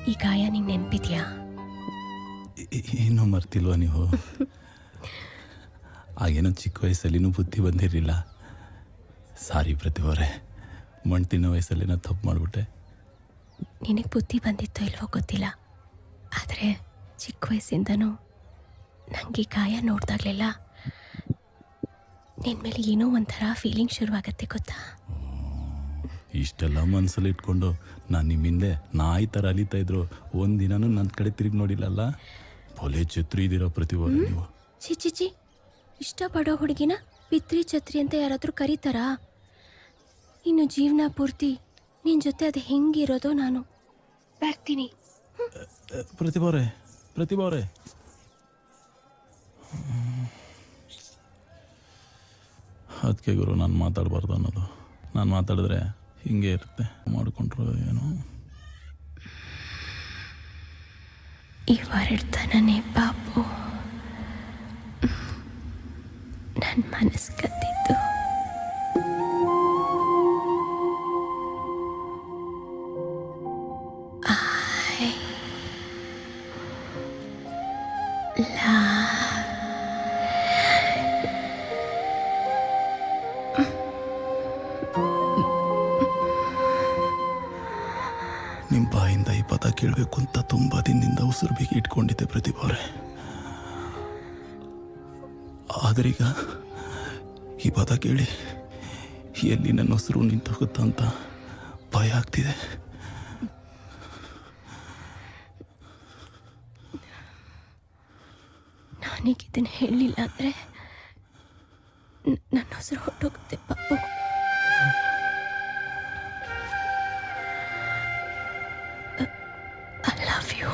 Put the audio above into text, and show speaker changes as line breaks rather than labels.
ಈ ಗಾಯ ನಿಂಗೆ ನೆನಪಿದ್ಯಾ?
ಏನೂ ಮರ್ತಿಲ್ವ ನೀವು? ಆಗೇನೋ ಚಿಕ್ಕ ವಯಸ್ಸಲ್ಲಿನೂ ಬುದ್ಧಿ ಬಂದಿರಲಿಲ್ಲ. ಸಾರಿ ಪ್ರತಿಭಾ ಅವರೇ, ಮಣ್ಣು ತಿನ್ನೋ ವಯಸ್ಸಲ್ಲೇನೋ ತಪ್ಪು ಮಾಡಿಬಿಟ್ಟೆ.
ನಿನಗೆ ಬುದ್ಧಿ ಬಂದಿತ್ತೋ ಇಲ್ವೋ ಗೊತ್ತಿಲ್ಲ, ಆದರೆ ಚಿಕ್ಕ ವಯಸ್ಸಿಂದನೂ ನನಗೆ ಗಾಯ ನೋಡಿದಾಗಲೆಲ್ಲ ನಿನ್ನ ಮೇಲೆ ಏನೋ ಒಂಥರ ಫೀಲಿಂಗ್ ಶುರುವಾಗತ್ತೆ ಗೊತ್ತಾ?
ಇಷ್ಟೆಲ್ಲ ಮನಸ್ಸಲ್ಲಿ ಇಟ್ಕೊಂಡು ನಾನು ನಿಮ್ಮ ಹಿಂದೆ ನಾಯಿ ಥರ ಅಲಿತಾ ಇದ್ರು ಒಂದಿನೂ ನನ್ನ ಕಡೆ ತಿರುಗಿ ನೋಡಿಲ್ಲಲ್ಲ. ಭಲೆ ಛತ್ರಿ ಇದ್ದೀರಾ ಪ್ರತಿಭಾ ನೀವು.
ಚಿಚಿ, ಇಷ್ಟಪಡೋ ಹುಡುಗಿನ ಪಿತ್ರಿ ಛತ್ರಿ ಅಂತ ಯಾರಾದರೂ ಕರೀತಾರಾ? ಇನ್ನು ಜೀವನ ಪೂರ್ತಿ ನಿನ್ನ ಜೊತೆ ಅದು ಹೆಂಗಿರೋದೋ ನಾನು ಬರ್ತೀನಿ.
ಪ್ರತಿಭಾ ಅವರೇ ಅದಕ್ಕೆ ಗುರು ನಾನು ಮಾತಾಡಬಾರ್ದು ಅನ್ನೋದು. ನಾನು ಮಾತಾಡಿದ್ರೆ ಹಿಂಗೆ ಇರುತ್ತೆ. ಮಾಡಿಕೊಂಡ್ರು ಏನೋ
ಇವರಿಡ್ತಾನೇ ಪಾಪು ನನ್ನ ಮನಸ್ಸು ಕದ್ದಿದ್ದು.
ನಿಮ್ಮ ಬಾಯಿಂದ ಈ ಪದ ಕೇಳಬೇಕು ಅಂತ ತುಂಬ ದಿನದಿಂದ ಉಸಿರು ಬಿಗಿ ಇಟ್ಕೊಂಡಿದ್ದೆ ಪ್ರತಿಭಾ ಅವರೇ. ಆದರೀಗ ಈ ಪದ ಕೇಳಿ ಎಲ್ಲಿ ನನ್ನ ಉಸಿರು ನಿಂತೋಗುತ್ತಾ ಅಂತ ಭಯ ಆಗ್ತಿದೆ.
ನಾನೀಗ ಇದನ್ನು ಹೇಳಲಿಲ್ಲ ಅಂದರೆ ನನ್ನ ಉಸಿರು ಹೊಟ್ಟೋಗುತ್ತೆ ಪಾಪು. I love you.